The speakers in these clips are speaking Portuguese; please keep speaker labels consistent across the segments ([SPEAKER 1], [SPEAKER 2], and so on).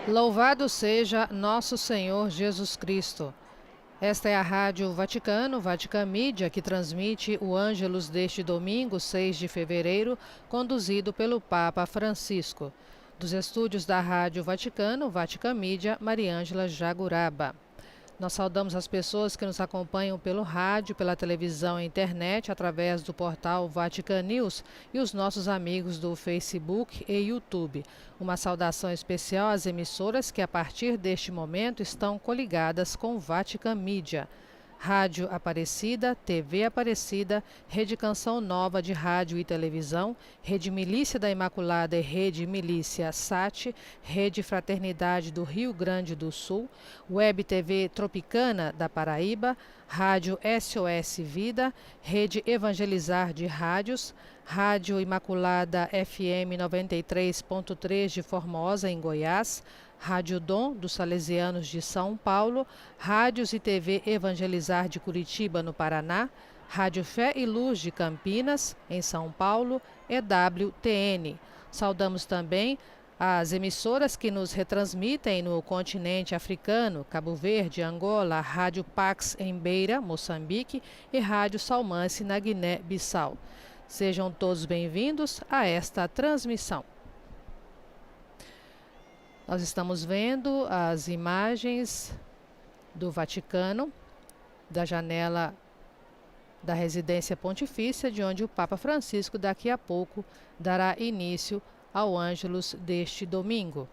[SPEAKER 1] Louvado seja nosso Senhor Jesus Cristo. Esta é a Rádio Vaticano, Vatican Media, que transmite o Ângelus deste domingo, 6 de fevereiro, conduzido pelo Papa Francisco. Dos estúdios da Rádio Vaticano, Vatican Media, Mariângela Jaguraba. Nós saudamos as pessoas que nos acompanham pelo rádio, pela televisão e internet, através do portal Vatican News e os nossos amigos do Facebook e YouTube. Uma saudação especial às emissoras que, a partir deste momento, estão coligadas com Vatican Media. Rádio Aparecida, TV Aparecida, Rede Canção Nova de Rádio e Televisão, Rede Milícia da Imaculada e Rede Milícia SAT, Rede Fraternidade do Rio Grande do Sul, Web TV Tropicana da Paraíba, Rádio SOS Vida, Rede Evangelizar de Rádios, Rádio Imaculada FM 93.3 de Formosa, em Goiás, Rádio Dom dos Salesianos de São Paulo, Rádios e TV Evangelizar de Curitiba, no Paraná, Rádio Fé e Luz de Campinas, em São Paulo, EWTN. Saudamos também as emissoras que nos retransmitem no continente africano, Cabo Verde, Angola, Rádio Pax em Beira, Moçambique e Rádio Salmanse na Guiné-Bissau. Sejam todos bem-vindos a esta transmissão. Nós estamos vendo as imagens do Vaticano, da janela da residência pontifícia, de onde o Papa Francisco daqui a pouco dará início ao Ângelus deste domingo.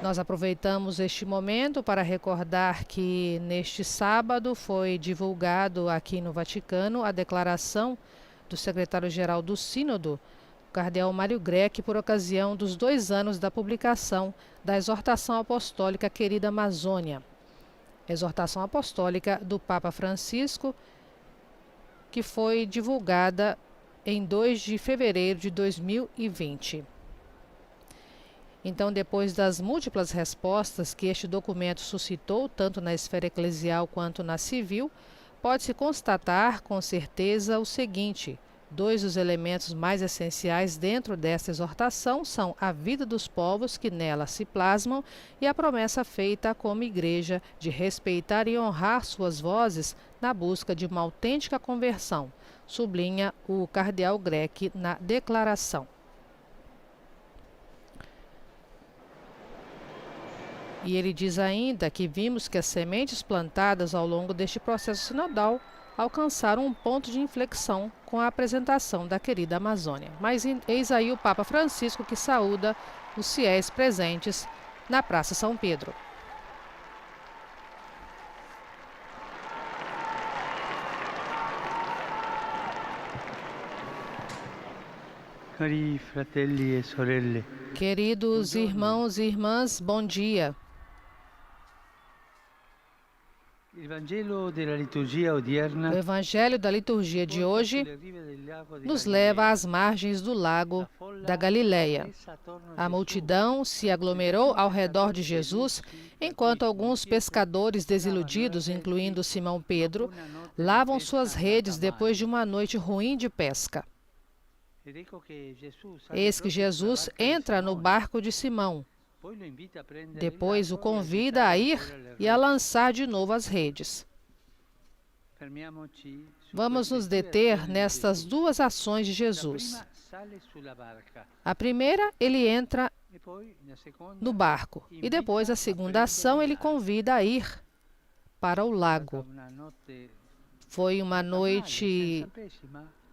[SPEAKER 1] Nós aproveitamos este momento para recordar que neste sábado foi divulgado aqui no Vaticano a declaração do secretário-geral do Sínodo, o cardeal Mário Grech, por ocasião dos 2 anos da publicação da exortação apostólica Querida Amazônia, exortação apostólica do Papa Francisco, que foi divulgada em 2 de fevereiro de 2020. Então, depois das múltiplas respostas que este documento suscitou, tanto na esfera eclesial quanto na civil, pode-se constatar com certeza o seguinte: 2 dos elementos mais essenciais dentro desta exortação são a vida dos povos que nela se plasmam e a promessa feita como igreja de respeitar e honrar suas vozes na busca de uma autêntica conversão, sublinha o cardeal Grech na declaração. E ele diz ainda que vimos que as sementes plantadas ao longo deste processo sinodal alcançaram um ponto de inflexão com a apresentação da Querida Amazônia. Mas eis aí o Papa Francisco, que saúda os fiéis presentes na Praça São Pedro.
[SPEAKER 2] Cari fratelli e sorelle.
[SPEAKER 1] Queridos irmãos e irmãs, bom dia.
[SPEAKER 2] O
[SPEAKER 1] Evangelho da liturgia de hoje nos leva às margens do lago da Galileia. A multidão se aglomerou ao redor de Jesus, enquanto alguns pescadores desiludidos, incluindo Simão Pedro, lavam suas redes depois de uma noite ruim de pesca. Eis que Jesus entra no barco de Simão. Depois o convida a ir e a lançar de novo as redes. Vamos nos deter nestas 2 ações de Jesus. A primeira, ele entra no barco. E depois, a segunda ação, ele convida a ir para o lago. Foi uma noite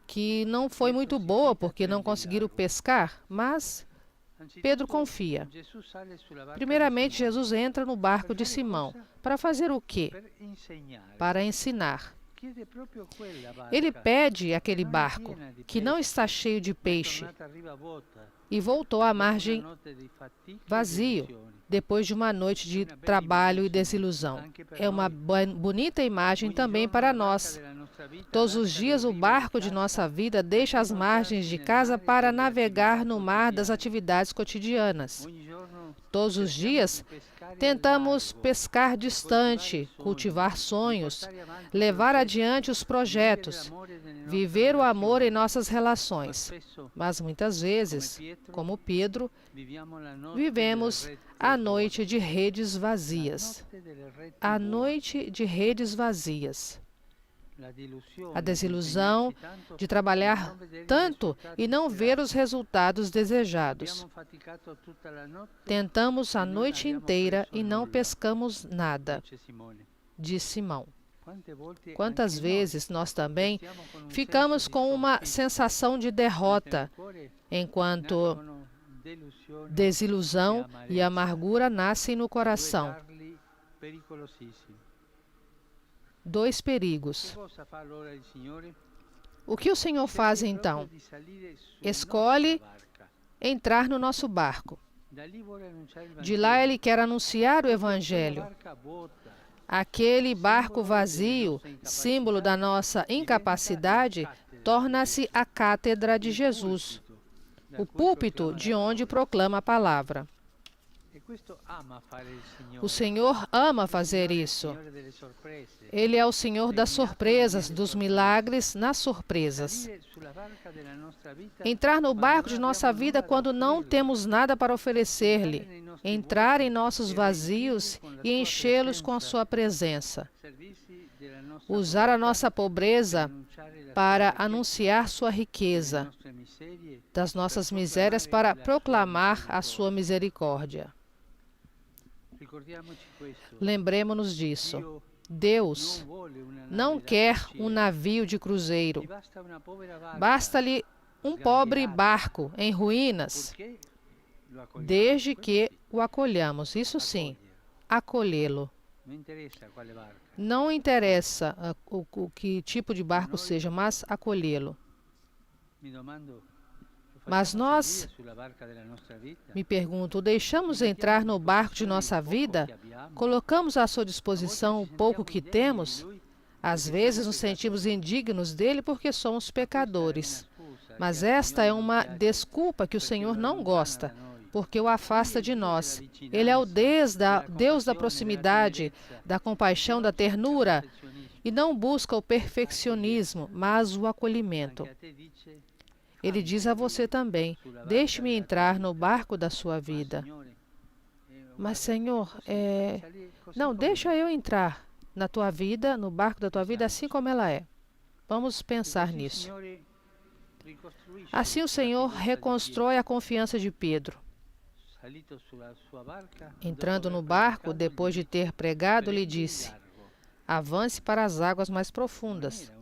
[SPEAKER 1] que não foi muito boa, porque não conseguiram pescar, mas Pedro confia. Primeiramente, Jesus entra no barco de Simão. Para fazer o quê? Para ensinar. Ele pede aquele barco, que não está cheio de peixe, e voltou à margem vazio, depois de uma noite de trabalho e desilusão. É uma bonita imagem também para nós. Todos os dias o barco de nossa vida deixa as margens de casa para navegar no mar das atividades cotidianas. Todos os dias, tentamos pescar distante, cultivar sonhos, levar adiante os projetos, viver o amor em nossas relações. Mas muitas vezes, como Pedro, vivemos a noite de redes vazias. A noite de redes vazias. A desilusão de trabalhar tanto e não ver os resultados desejados. Tentamos a noite inteira e não pescamos nada, diz Simão. Quantas vezes nós também ficamos com uma sensação de derrota, enquanto desilusão e amargura nascem no coração. Dois perigos. O que o Senhor faz então? Escolhe entrar no nosso barco. De lá Ele quer anunciar o Evangelho. Aquele barco vazio, símbolo da nossa incapacidade, torna-se a cátedra de Jesus, o púlpito de onde proclama a palavra. O Senhor ama fazer isso. Ele é o Senhor das surpresas, dos milagres nas surpresas. Entrar no barco de nossa vida quando não temos nada para oferecer-lhe. Entrar em nossos vazios e enchê-los com a sua presença. Usar a nossa pobreza para anunciar sua riqueza, das nossas misérias para proclamar a sua misericórdia. Lembremos-nos disso. Deus não quer um navio de cruzeiro. Basta-lhe um pobre barco em ruínas, desde que o acolhamos. Isso sim, acolhê-lo. Não interessa o que tipo de barco seja, mas acolhê-lo. Mas nós, me pergunto, deixamos entrar no barco de nossa vida? Colocamos à sua disposição o pouco que temos? Às vezes nos sentimos indignos dele porque somos pecadores. Mas esta é uma desculpa que o Senhor não gosta, porque o afasta de nós. Ele é o Deus da proximidade, da compaixão, da ternura, e não busca o perfeccionismo, mas o acolhimento. Ele diz a você também, deixe-me entrar no barco da sua vida. Mas, Senhor, não, deixa eu entrar na tua vida, no barco da tua vida, assim como ela é. Vamos pensar nisso. Assim o Senhor reconstrói a confiança de Pedro. Entrando no barco, depois de ter pregado, lhe disse, avance para as águas mais profundas.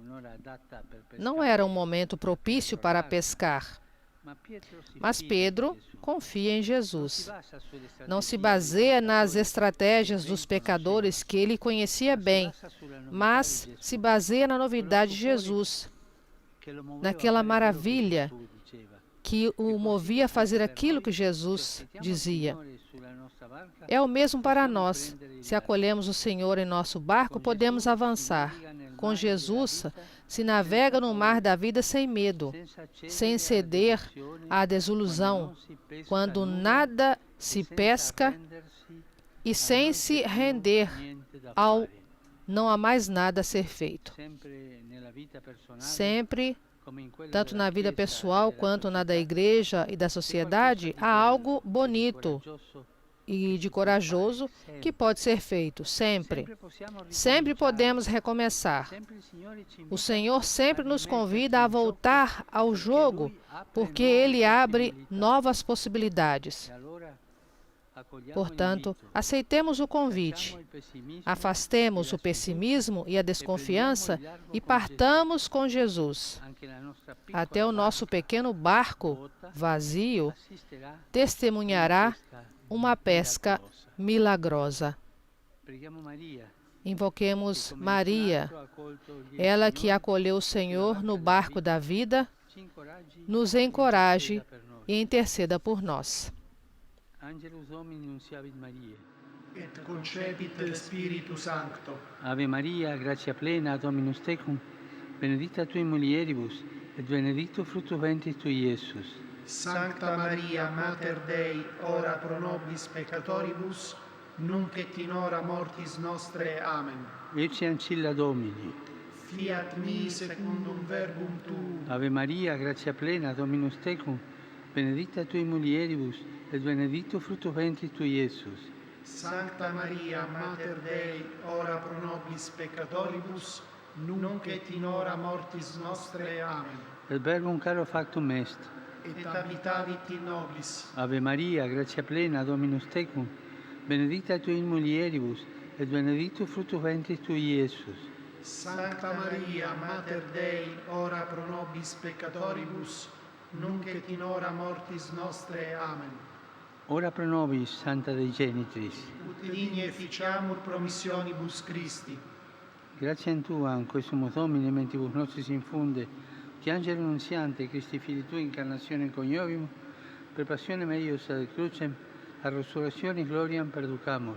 [SPEAKER 1] Não era um momento propício para pescar. Mas Pedro confia em Jesus. Não se baseia nas estratégias dos pecadores que ele conhecia bem, mas se baseia na novidade de Jesus, naquela maravilha que o movia a fazer aquilo que Jesus dizia. É o mesmo para nós. Se acolhemos o Senhor em nosso barco, podemos avançar. Com Jesus, se navega no mar da vida sem medo, sem ceder à desilusão, quando nada se pesca e sem se render ao não há mais nada a ser feito. Sempre, tanto na vida pessoal quanto na da igreja e da sociedade, há algo bonito e de corajoso que pode ser feito, sempre. Sempre podemos recomeçar. O Senhor sempre nos convida a voltar ao jogo, porque Ele abre novas possibilidades. Portanto, aceitemos o convite, afastemos o pessimismo e a desconfiança e partamos com Jesus. Até o nosso pequeno barco vazio testemunhará uma pesca milagrosa. Invoquemos Maria, ela que acolheu o Senhor no barco da vida, nos encoraje e interceda por nós.
[SPEAKER 2] Angelus Domini nunciavit Mariae.
[SPEAKER 3] Et concepit Spiritus Sancto.
[SPEAKER 2] Ave Maria, gratia plena, Dominus tecum, benedicta tui mulieribus, et benedictus fructus ventris tui, Iesus.
[SPEAKER 3] Sancta Maria, Mater Dei, ora pro nobis peccatoribus, nunc et in hora mortis nostre. Amen.
[SPEAKER 2] Ecce ancilla Domini.
[SPEAKER 3] Fiat mi secundum verbum tuum.
[SPEAKER 2] Ave Maria, gratia plena, Dominus tecum, benedicta tui mulieribus, et benedictus fructus ventris tui, Iesus.
[SPEAKER 3] Sancta Maria, Mater Dei, ora pro nobis peccatoribus, nunc et in hora mortis nostre. Amen.
[SPEAKER 2] Et verbum caro factum est.
[SPEAKER 3] Et habitavit in nobis.
[SPEAKER 2] Ave Maria, gratia plena, Dominus tecum, benedicta tui in mulieribus, et benedictus fructus ventris tui, Iesus.
[SPEAKER 3] Sancta Maria, Mater Dei, ora pro nobis peccatoribus, nunc et in hora mortis nostre. Amen.
[SPEAKER 2] Ora pro nobis, Santa Dei Genitris.
[SPEAKER 3] Ut digne ficiamur promissionibus Christi.
[SPEAKER 2] Gratia in Tua, in questo Domine, mentibus nostris infunde, che angelo nunziante, Christi Fili Tui, incarnazione coniovimus, per passione meius ad crucem, a resurrezione gloriam perducamur.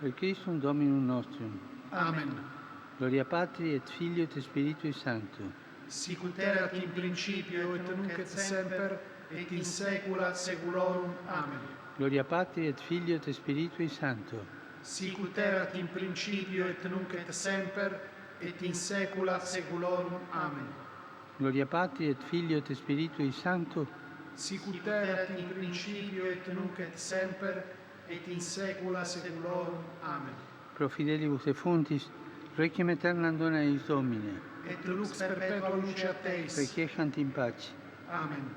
[SPEAKER 2] Per Christum Dominum nostrum.
[SPEAKER 3] Amen.
[SPEAKER 2] Gloria Patri et Filio et Spiritui Sancto.
[SPEAKER 3] Sic ut erat in principio et nunc et semper et in saecula saeculorum. Amen.
[SPEAKER 2] Gloria Patri et Filio et Spiritui Sancto.
[SPEAKER 3] Sic ut erat in principio et nunc et semper et in saecula saeculorum. Amen.
[SPEAKER 2] Gloria Patri et Filio et Spiritui Sancto.
[SPEAKER 3] Sic ut erat in principio et nunc et semper et in saecula saeculorum. Amen.
[SPEAKER 2] Pro fidelibus defuntis, requiem aeternam dona eis Domine.
[SPEAKER 3] Et lux perpetua luceat eis.
[SPEAKER 2] Requiescant in pace.
[SPEAKER 3] Amen.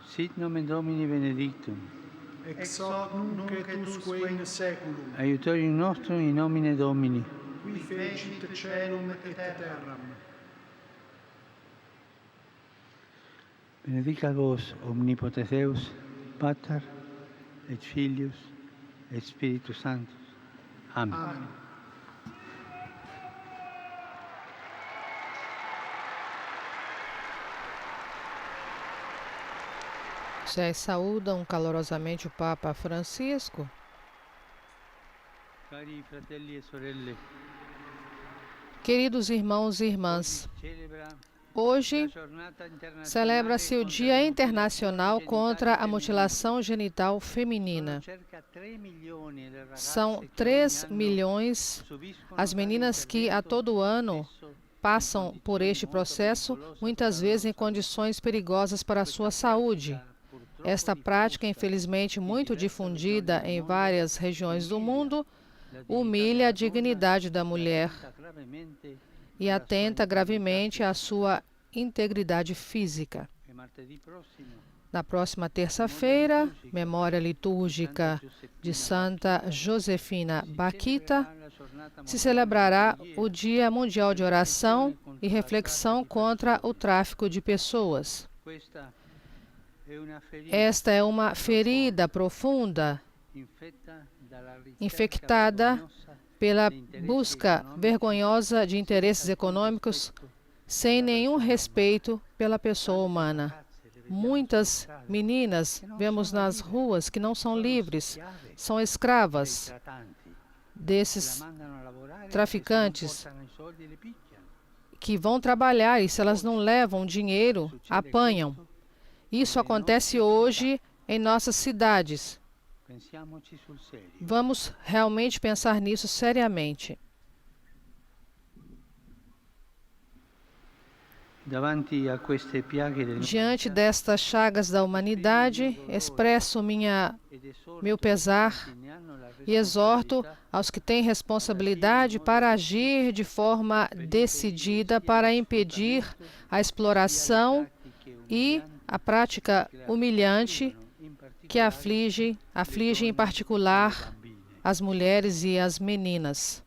[SPEAKER 2] Sit nomen Domini benedictum.
[SPEAKER 3] Ex hoc nunc et usque in saeculum.
[SPEAKER 2] Aiutorium nostrum in nomine Domini.
[SPEAKER 3] Qui fecit caelum et terram.
[SPEAKER 2] Benedicat vos omnipotens Deus, Pater et Filius et Spiritus Sanctus. Amen.
[SPEAKER 3] Amen.
[SPEAKER 1] Vocês saúdam calorosamente o Papa Francisco.
[SPEAKER 2] Cari fratelli e sorelle,
[SPEAKER 1] Queridos irmãos e irmãs,
[SPEAKER 2] celebra
[SPEAKER 1] hoje
[SPEAKER 2] la giornata internazionale
[SPEAKER 1] celebra-se o
[SPEAKER 2] contro
[SPEAKER 1] Dia
[SPEAKER 2] la
[SPEAKER 1] Internacional
[SPEAKER 2] mutilazione
[SPEAKER 1] contra a
[SPEAKER 2] genitale
[SPEAKER 1] mutilação genital
[SPEAKER 2] femminile.
[SPEAKER 1] feminina.
[SPEAKER 2] Sono circa 3 milioni le ragazze
[SPEAKER 1] São
[SPEAKER 2] che
[SPEAKER 1] 3
[SPEAKER 2] ogni anno
[SPEAKER 1] milhões
[SPEAKER 2] subiscono
[SPEAKER 1] as meninas que a todo ano
[SPEAKER 2] spesso
[SPEAKER 1] passam por este processo, muitas vezes em condições perigosas para a sua saúde. Esta prática, infelizmente muito difundida em várias regiões do mundo, humilha a dignidade da mulher e atenta gravemente à sua integridade física. Na próxima terça-feira, memória litúrgica de Santa Josefina Bakhita, se celebrará o Dia Mundial de Oração e Reflexão contra o Tráfico de Pessoas. Esta é uma ferida profunda, infectada pela busca vergonhosa de interesses econômicos sem nenhum respeito pela pessoa humana. Muitas meninas vemos nas ruas que não são livres, são escravas desses traficantes que vão trabalhar e se elas não levam dinheiro, apanham. Isso acontece hoje em nossas cidades. Vamos realmente pensar nisso seriamente. Diante destas chagas da humanidade, expresso meu pesar e exorto aos que têm responsabilidade para agir de forma decidida para impedir a exploração e a prática humilhante que aflige em particular as mulheres e as meninas.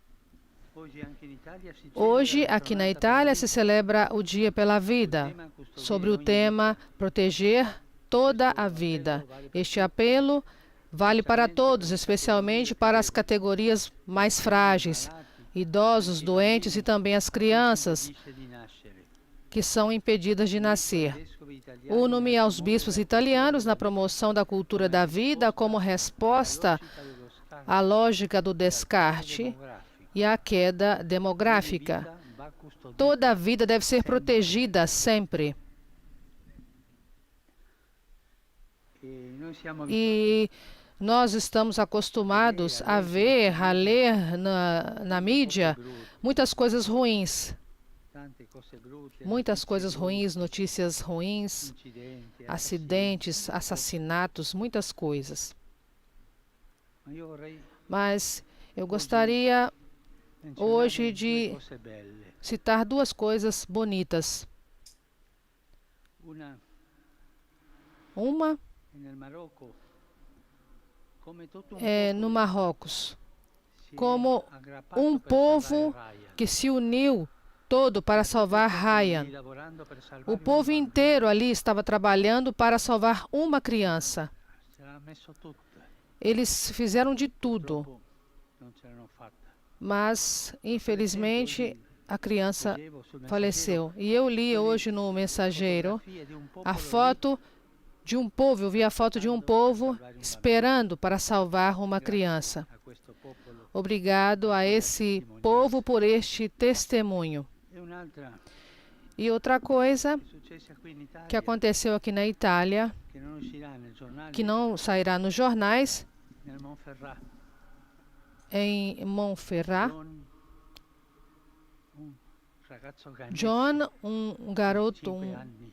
[SPEAKER 1] Hoje, aqui na Itália, se celebra o Dia pela Vida, sobre o tema Proteger toda a vida. Este apelo vale para todos, especialmente para as categorias mais frágeis, idosos, doentes e também as crianças que são impedidas de nascer. Uno-me aos bispos italianos na promoção da cultura da vida como resposta à lógica do descarte e à queda demográfica. Toda a vida deve ser protegida sempre. E nós estamos acostumados a ver, a ler na mídia muitas coisas ruins. Muitas coisas ruins, notícias ruins, acidentes, assassinatos, muitas coisas. Mas eu gostaria hoje de citar duas coisas bonitas. Uma é no Marrocos, como um povo que se uniu todo para salvar Ryan. O povo inteiro ali estava trabalhando para salvar uma criança. Eles fizeram de tudo, mas infelizmente a criança faleceu. E eu li hoje no Mensageiro a foto de um povo, eu vi a foto de um povo esperando para salvar uma criança. Obrigado a esse povo por este testemunho. E outra coisa que aconteceu aqui na Itália, que não sairá nos jornais, em Montferrat, John, um garoto,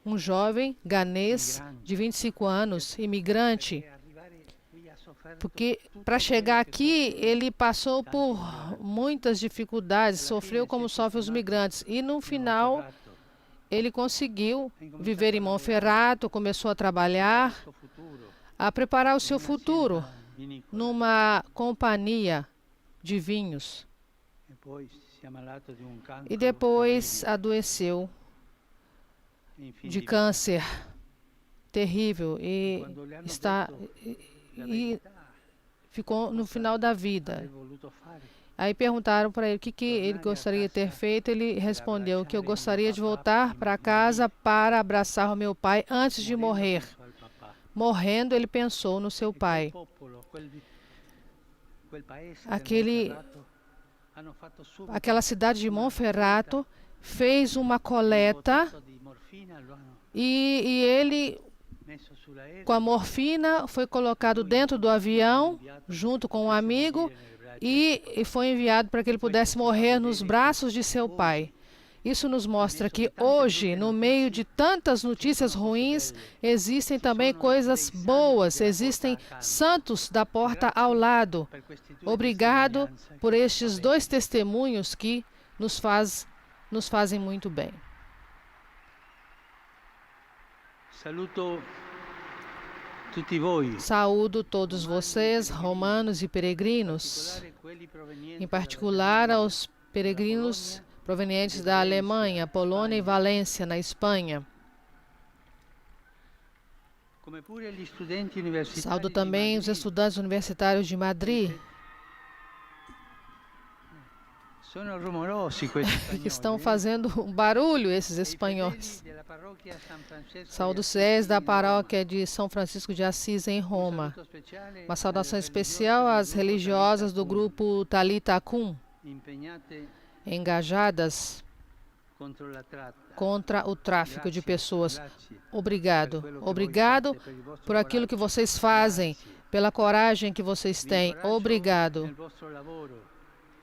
[SPEAKER 1] um jovem ganês de 25 anos, imigrante, porque para chegar aqui ele passou por muitas dificuldades, sofreu como sofrem os migrantes e no final ele conseguiu viver em Monferrato, começou a trabalhar, a preparar o seu futuro numa companhia de vinhos. E depois adoeceu de câncer terrível e ficou no final da vida. Aí perguntaram para ele o que ele gostaria de ter feito. Ele respondeu que eu gostaria de voltar para casa para abraçar o meu pai antes de morrer. Morrendo, ele pensou no seu pai. Aquela cidade de Monferrato fez uma coleta e ele, com a morfina, foi colocado dentro do avião, junto com um amigo, e foi enviado para que ele pudesse morrer nos braços de seu pai. Isso nos mostra que hoje, no meio de tantas notícias ruins, existem também coisas boas, existem santos da porta ao lado. Obrigado por estes dois testemunhos que nos fazem muito bem. Saúdo todos vocês, romanos e peregrinos, em particular aos peregrinos provenientes da Alemanha, Polônia e Valência, na Espanha. Saúdo também os estudantes universitários de Madrid, que estão fazendo um barulho, esses espanhóis. Saúdo os fiéis da paróquia de São Francisco de Assis, em Roma. Uma saudação especial às religiosas do grupo Talita Kum, engajadas contra o tráfico de pessoas. Obrigado. Obrigado por aquilo que vocês fazem, pela coragem que vocês têm. Obrigado.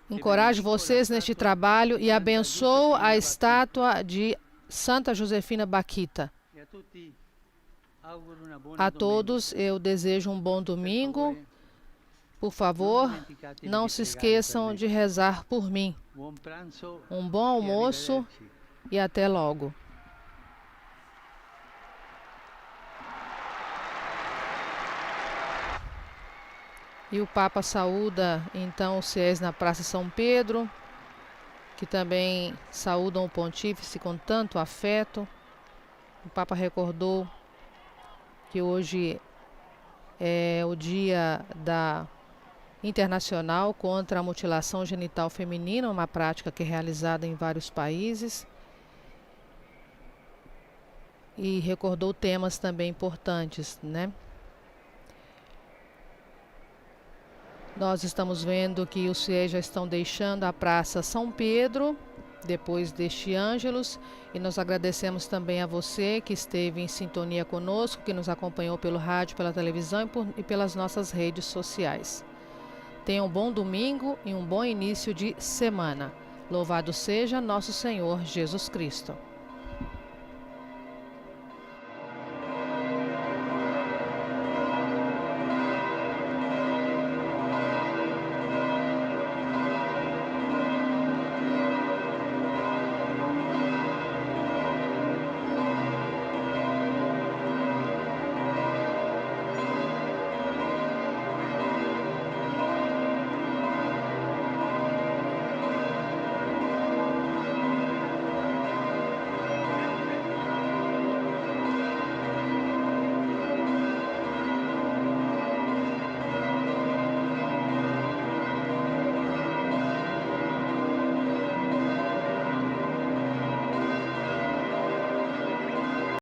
[SPEAKER 1] Encorajo vocês neste trabalho e abençoo a estátua de Santa Josefina Bakhita. A todos eu desejo um bom domingo. Por favor, não se esqueçam de rezar por mim. Um bom almoço e até logo. E o Papa saúda então os fiéis na Praça São Pedro, que também saúdam o Pontífice com tanto afeto. O Papa recordou que hoje é o dia internacional contra a mutilação genital feminina, uma prática que é realizada em vários países. E recordou temas também importantes, né? Nós estamos vendo que os fiéis já estão deixando a Praça São Pedro depois deste Ângelus, e nós agradecemos também a você que esteve em sintonia conosco, que nos acompanhou pelo rádio, pela televisão e pelas nossas redes sociais. Tenha um bom domingo e um bom início de semana. Louvado seja nosso Senhor Jesus Cristo.